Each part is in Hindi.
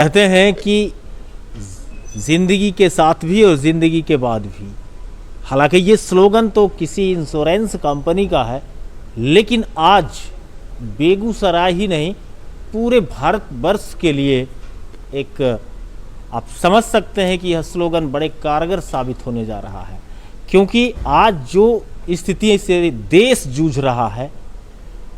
कहते हैं कि ज़िंदगी के साथ भी और ज़िंदगी के बाद भी। हालांकि ये स्लोगन तो किसी इंश्योरेंस कंपनी का है, लेकिन आज बेगूसराय ही नहीं पूरे भारतवर्ष के लिए एक आप समझ सकते हैं कि यह स्लोगन बड़े कारगर साबित होने जा रहा है, क्योंकि आज जो स्थिति से देश जूझ रहा है,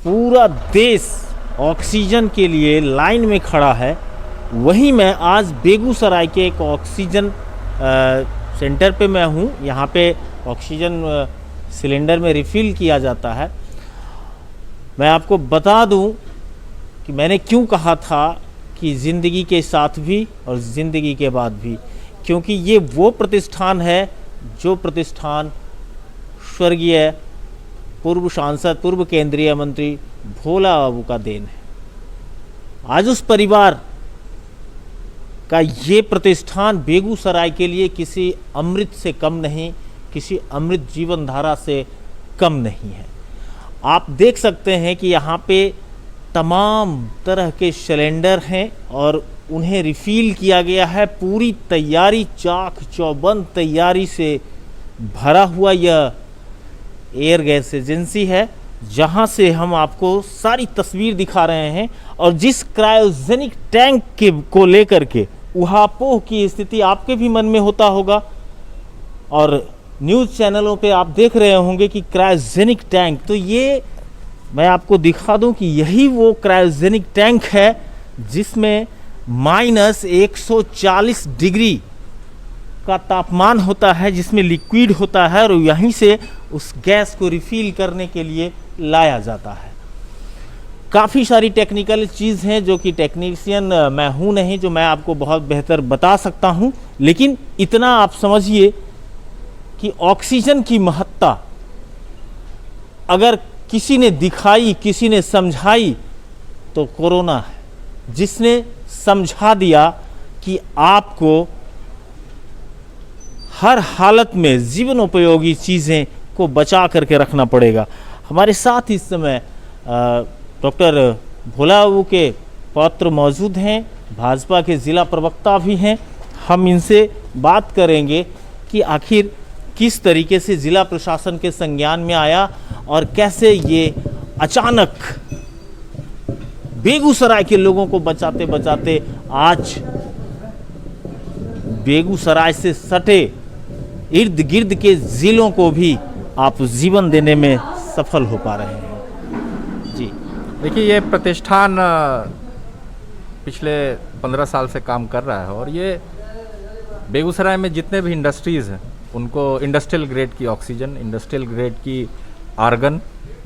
पूरा देश ऑक्सीजन के लिए लाइन में खड़ा है। वहीं मैं आज बेगूसराय के एक ऑक्सीजन सेंटर पे मैं हूँ। यहाँ पे ऑक्सीजन सिलेंडर में रिफ़िल किया जाता है। मैं आपको बता दूँ कि मैंने क्यों कहा था कि ज़िंदगी के साथ भी और ज़िंदगी के बाद भी, क्योंकि ये वो प्रतिष्ठान है जो प्रतिष्ठान स्वर्गीय पूर्व सांसद, पूर्व केंद्रीय मंत्री भोला बाबू का देन है। आज उस परिवार का ये प्रतिष्ठान बेगूसराय के लिए किसी अमृत से कम नहीं, किसी अमृत जीवन धारा से कम नहीं है। आप देख सकते हैं कि यहाँ पे तमाम तरह के सिलेंडर हैं और उन्हें रिफ़िल किया गया है। पूरी तैयारी, चाक चौबंद तैयारी से भरा हुआ यह एयर गैस एजेंसी है, जहां से हम आपको सारी तस्वीर दिखा रहे हैं। और जिस क्रायोजेनिक टैंक के को लेकर के उहापोह की स्थिति आपके भी मन में होता होगा, और न्यूज़ चैनलों पे आप देख रहे होंगे कि क्रायोजेनिक टैंक, तो ये मैं आपको दिखा दूं कि यही वो क्रायोजेनिक टैंक है जिसमें -140 डिग्री का तापमान होता है, जिसमें लिक्विड होता है, और यहीं से उस गैस को रिफ़िल करने के लिए लाया जाता है। काफ़ी सारी टेक्निकल चीज़ हैं जो कि टेक्नीशियन मैं हूँ नहीं जो मैं आपको बहुत बेहतर बता सकता हूँ, लेकिन इतना आप समझिए कि ऑक्सीजन की महत्ता अगर किसी ने दिखाई, किसी ने समझाई, तो कोरोना है, जिसने समझा दिया कि आपको हर हालत में जीवनोपयोगी चीज़ें को बचा करके रखना पड़ेगा। हमारे साथ इस समय डॉक्टर भोला बाबू के पौत्र मौजूद हैं, भाजपा के ज़िला प्रवक्ता भी हैं। हम इनसे बात करेंगे कि आखिर किस तरीके से ज़िला प्रशासन के संज्ञान में आया और कैसे ये अचानक बेगूसराय के लोगों को बचाते बचाते आज बेगूसराय से सटे इर्द गिर्द के ज़िलों को भी आप जीवन देने में सफल हो पा रहे हैं। जी देखिए, ये प्रतिष्ठान पिछले 15 साल से काम कर रहा है और ये बेगूसराय में जितने भी इंडस्ट्रीज़ हैं उनको इंडस्ट्रियल ग्रेड की ऑक्सीजन, इंडस्ट्रियल ग्रेड की आर्गन,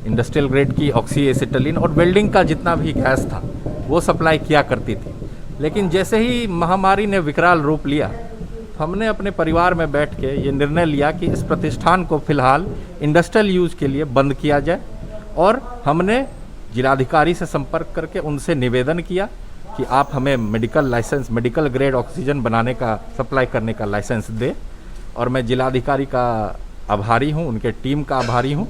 इंडस्ट्रियल ग्रेड की ऑक्सी एसिटिलीन और वेल्डिंग का जितना भी गैस था वो सप्लाई किया करती थी। लेकिन जैसे ही महामारी ने विकराल रूप लिया, हमने अपने परिवार में बैठ के ये निर्णय लिया कि इस प्रतिष्ठान को फ़िलहाल इंडस्ट्रियल यूज़ के लिए बंद किया जाए। और हमने जिलाधिकारी से संपर्क करके उनसे निवेदन किया कि आप हमें medical license, medical grade oxygen बनाने का, सप्लाई करने का लाइसेंस दें। और मैं जिलाधिकारी का आभारी हूँ, उनके टीम का आभारी हूँ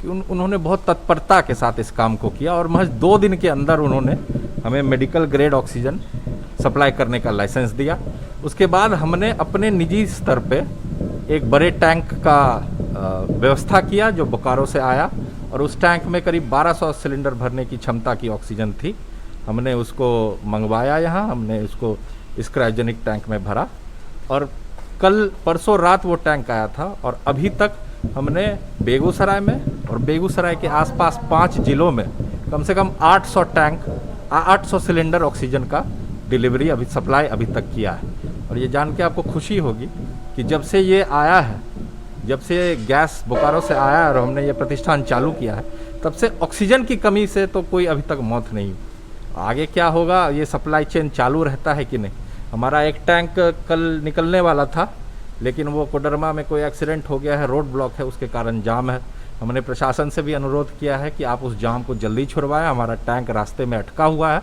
कि उन्होंने बहुत तत्परता के साथ इस काम को किया और महज 2 दिन के अंदर उन्होंने हमें मेडिकल ग्रेड ऑक्सीजन सप्लाई करने का लाइसेंस दिया। उसके बाद हमने अपने निजी स्तर पे एक बड़े टैंक का व्यवस्था किया जो बोकारो से आया, और उस टैंक में करीब 1200 सिलेंडर भरने की क्षमता की ऑक्सीजन थी। हमने उसको मंगवाया यहाँ, हमने उसको इस क्रायोजेनिक टैंक में भरा और कल परसों रात वो टैंक आया था। और अभी तक हमने बेगूसराय में और बेगूसराय के आसपास 5 जिलों में कम से कम 800 टैंक, 800 सिलेंडर ऑक्सीजन का डिलीवरी अभी, सप्लाई अभी तक किया है। और ये जान के आपको खुशी होगी कि जब से ये आया है, जब से गैस बोकारो से आया है और हमने ये प्रतिष्ठान चालू किया है, तब से ऑक्सीजन की कमी से तो कोई अभी तक मौत नहीं। आगे क्या होगा, ये सप्लाई चेन चालू रहता है कि नहीं। हमारा एक टैंक कल निकलने वाला था, लेकिन वो कोडरमा में कोई एक्सीडेंट हो गया है, रोड ब्लॉक है, उसके कारण जाम है। हमने प्रशासन से भी अनुरोध किया है कि आप उस जाम को जल्दी छुड़वाएं, हमारा टैंक रास्ते में अटका हुआ है,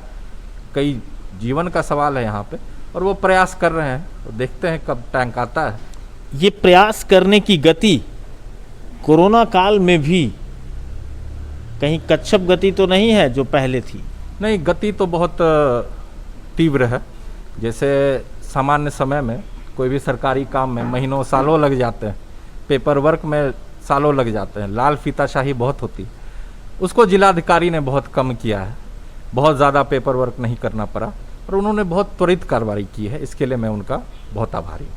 कई जीवन का सवाल है यहाँ पे, और वो प्रयास कर रहे हैं। तो देखते हैं कब टैंक आता है। ये प्रयास करने की गति कोरोना काल में भी कहीं कच्छप गति तो नहीं है जो पहले थी? नहीं, गति तो बहुत तीव्र है, जैसे सामान्य समय में कोई भी सरकारी काम में महीनों सालों लग जाते हैं, पेपर वर्क में सालों लग जाते हैं, लाल फीताशाही बहुत होती है, उसको जिलाधिकारी ने बहुत कम किया है, बहुत ज़्यादा पेपर वर्क नहीं करना पड़ा और उन्होंने बहुत त्वरित कार्रवाई की है। इसके लिए मैं उनका बहुत आभारी हूँ।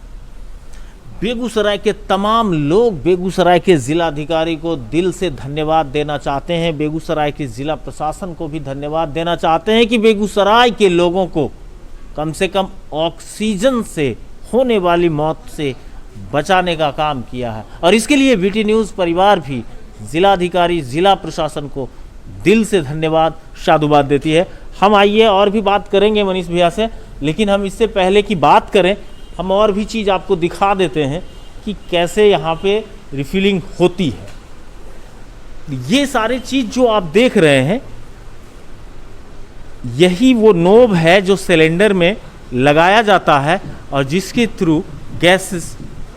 बेगूसराय के तमाम लोग बेगूसराय के जिलाधिकारी को दिल से धन्यवाद देना चाहते हैं, बेगूसराय के जिला प्रशासन को भी धन्यवाद देना चाहते हैं कि बेगूसराय के लोगों को कम से कम ऑक्सीजन से होने वाली मौत से बचाने का काम किया है। और इसके लिए बीटी न्यूज़ परिवार भी जिलाधिकारी, जिला प्रशासन को दिल से धन्यवाद, साधुवाद देती है। हम आइए और भी बात करेंगे मनीष भैया से, लेकिन हम इससे पहले की बात करें, हम और भी चीज़ आपको दिखा देते हैं कि कैसे यहाँ पे रिफिलिंग होती है। ये सारी चीज़ जो आप देख रहे हैं, यही वो नोब है जो सिलेंडर में लगाया जाता है और जिसके थ्रू गैस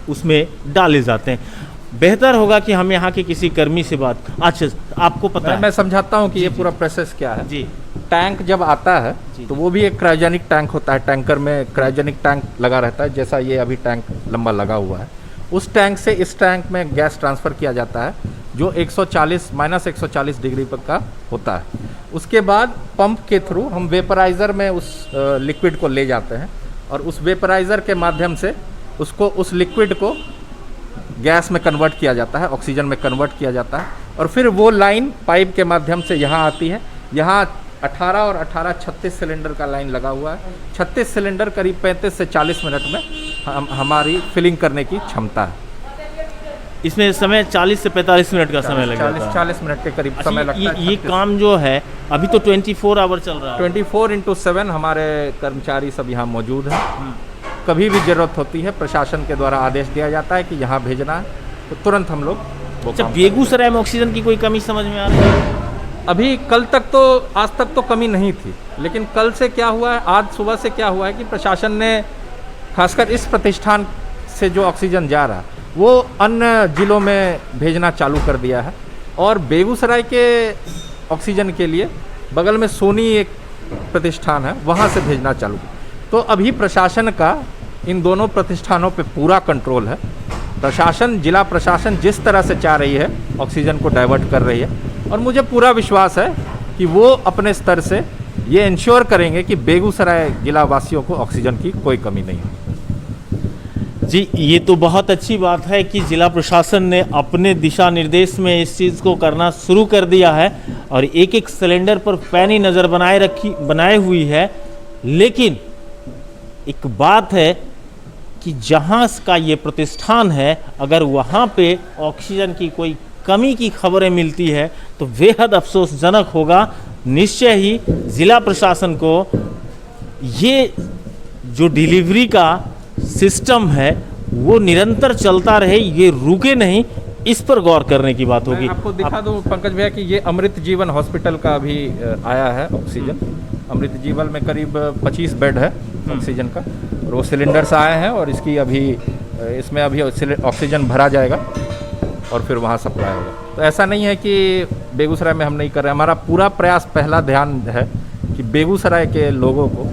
उसमें डाले जाते हैं। बेहतर होगा कि हम यहाँ के किसी कर्मी से बात, अच्छा आपको पता है? मैं समझाता हूँ कि ये पूरा प्रोसेस क्या है। जी, टैंक जब आता है तो वो भी एक क्रायोजेनिक टैंक होता है, टैंकर में क्रायोजेनिक टैंक लगा रहता है, जैसा ये अभी टैंक लंबा लगा हुआ है। उस टैंक से इस टैंक में गैस ट्रांसफ़र किया जाता है जो -140 डिग्री पर का होता है। उसके बाद पंप के थ्रू हम वेपराइज़र में उस लिक्विड को ले जाते हैं और उस वेपराइज़र के माध्यम से उस लिक्विड को गैस में कन्वर्ट किया जाता है, ऑक्सीजन में कन्वर्ट किया जाता है और फिर वो लाइन पाइप के माध्यम से यहाँ आती है। यहाँ 18 और 18 36 सिलेंडर का लाइन लगा हुआ है। 36 सिलेंडर करीब 35 से 40 मिनट में हमारी फिलिंग करने की क्षमता है। इसमें समय 40 से 45 मिनट का समय लगता है। 40 मिनट के करीब समय लगता है। ये काम जो है अभी तो 24 आवर चल रहा है। 24/7 हमारे कर्मचारी सब यहाँ मौजूद हैं। कभी भी ज़रूरत होती है प्रशासन के द्वारा आदेश दिया जाता है कि यहाँ भेजना है तो तुरंत हम लोग वो अच्छा, काम बेगूसराय में ऑक्सीजन की कोई कमी समझ में आ रही है? अभी कल तक तो, आज तक तो कमी नहीं थी, लेकिन कल से क्या हुआ है, आज सुबह से क्या हुआ है कि प्रशासन ने खासकर इस प्रतिष्ठान से जो ऑक्सीजन जा रहा है वो अन्य जिलों में भेजना चालू कर दिया है और बेगूसराय के ऑक्सीजन के लिए बगल में सोनी एक प्रतिष्ठान है, वहाँ से भेजना चालू। तो अभी प्रशासन का इन दोनों प्रतिष्ठानों पे पूरा कंट्रोल है। प्रशासन, जिला प्रशासन जिस तरह से चाह रही है ऑक्सीजन को डाइवर्ट कर रही है और मुझे पूरा विश्वास है कि वो अपने स्तर से ये इंश्योर करेंगे कि बेगूसराय जिला वासियों को ऑक्सीजन की कोई कमी नहीं हो। जी, ये तो बहुत अच्छी बात है कि जिला प्रशासन ने अपने दिशा निर्देश में इस चीज़ को करना शुरू कर दिया है और एक एक सिलेंडर पर पैनी नज़र बनाए हुई है। लेकिन एक बात है कि जहाँ का ये प्रतिष्ठान है, अगर वहाँ पे ऑक्सीजन की कोई कमी की खबरें मिलती है तो बेहद अफसोसजनक होगा। निश्चय ही जिला प्रशासन को ये जो डिलीवरी का सिस्टम है वो निरंतर चलता रहे, ये रुके नहीं, इस पर गौर करने की बात होगी। मैं आपको दिखा दूं पंकज भैया कि ये अमृत जीवन हॉस्पिटल का भी आया है ऑक्सीजन। अमृत जीवन में करीब 25 बेड है ऑक्सीजन का और वो सिलेंडर्स आए हैं और इसकी अभी इसमें अभी ऑक्सीजन भरा जाएगा और फिर वहाँ सप्लाई होगा। तो ऐसा नहीं है कि बेगूसराय में हम नहीं कर रहे हैं। हमारा पूरा प्रयास, पहला ध्यान है कि बेगूसराय के लोगों को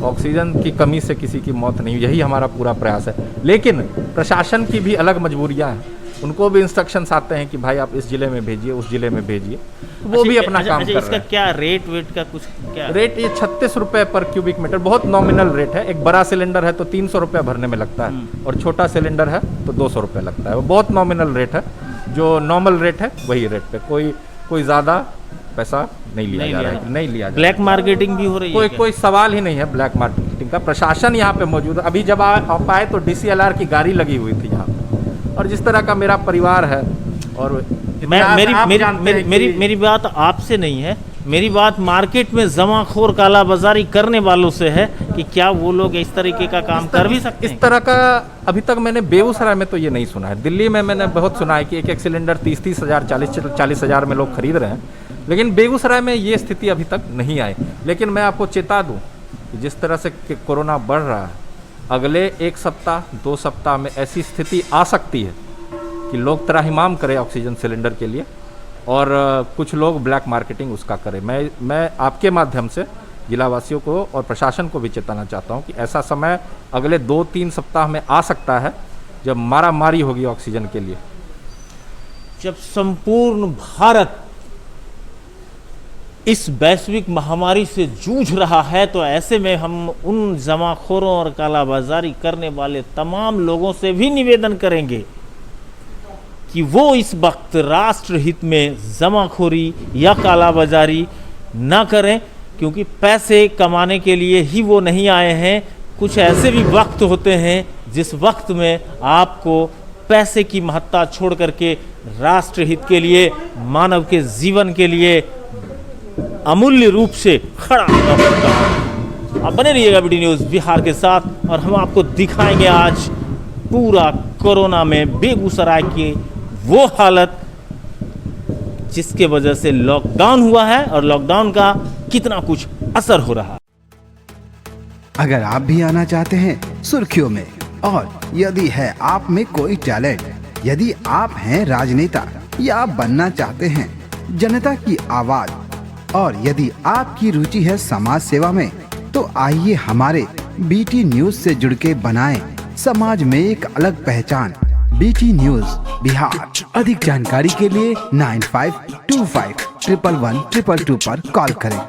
ऑक्सीजन की कमी से किसी की मौत नहीं, यही हमारा पूरा प्रयास है। लेकिन प्रशासन की भी अलग मजबूरियां हैं, उनको भी इंस्ट्रक्शंस आते हैं कि भाई आप इस जिले में भेजिए, उस जिले में भेजिए, वो भी अपना काम कर रहे हैं। इसका क्या रेट का कुछ क्या रेट? ये 36 रुपये पर क्यूबिक मीटर, बहुत नॉमिनल रेट है। एक बड़ा सिलेंडर है तो 300 रुपये भरने में लगता है और छोटा सिलेंडर है तो 200 रुपये लगता है। वो बहुत नॉमिनल रेट है, जो नॉर्मल रेट है वही रेट पे, कोई ज़्यादा पैसा नहीं लिया जा रहा है, नहीं लिया जा रहा है। ब्लैक मार्केटिंग भी हो रही है? कोई सवाल ही नहीं है ब्लैक मार्केटिंग का। प्रशासन यहाँ पे मौजूद है। अभी जब आप आए तो DCLR की गाड़ी लगी हुई थी यहाँ पे। और जिस तरह का मेरा परिवार है और मेरी बात आपसे नहीं है, मेरी बात मार्केट में जमाखोर कालाबाजारी करने वालों से है कि क्या वो लोग इस तरीके का काम कर भी सकते हैं? इस तरह का अभी तक मैंने बेगूसराय में तो ये नहीं सुना है। दिल्ली में मैंने बहुत सुना है कि एक सिलेंडर 30 हज़ार 40 हज़ार में लोग खरीद रहे हैं, लेकिन बेगूसराय में ये स्थिति अभी तक नहीं आई। लेकिन मैं आपको चेता दूं कि जिस तरह से कोरोना बढ़ रहा है, अगले 1 सप्ताह 2 सप्ताह में ऐसी स्थिति आ सकती है कि लोग त्राहिमाम करें ऑक्सीजन सिलेंडर के लिए और कुछ लोग ब्लैक मार्केटिंग उसका करें। मैं आपके माध्यम से जिलावासियों को और प्रशासन को भी चेताना चाहता हूँ कि ऐसा समय अगले 2-3 सप्ताह में आ सकता है जब मारामारी होगी ऑक्सीजन के लिए। जब संपूर्ण भारत इस वैश्विक महामारी से जूझ रहा है तो ऐसे में हम उन जमाखोरों और कालाबाजारी करने वाले तमाम लोगों से भी निवेदन करेंगे कि वो इस वक्त राष्ट्रहित में जमाखोरी या कालाबाजारी ना करें, क्योंकि पैसे कमाने के लिए ही वो नहीं आए हैं। कुछ ऐसे भी वक्त होते हैं जिस वक्त में आपको पैसे की महत्ता छोड़ करके राष्ट्रहित के लिए, मानव के जीवन के लिए अमूल्य रूप से खड़ा होना पड़ता है। आप बने रहिएगा बीटी न्यूज़ बिहार के साथ और हम आपको दिखाएंगे आज पूरा कोरोना में बेगूसराय की वो हालत जिसके वजह से लॉकडाउन हुआ है और लॉकडाउन का कितना कुछ असर हो रहा है। अगर आप भी आना चाहते हैं सुर्खियों में और यदि है आप में कोई टैलेंट, यदि आप हैं राजनेता या आप बनना चाहते हैं जनता की आवाज और यदि आपकी रुचि है समाज सेवा में, तो आइए हमारे बीटी न्यूज से जुड़ के बनाएं समाज में एक अलग पहचान। BT news Bihar. अधिक जानकारी के लिए 9525111122 पर कॉल करें।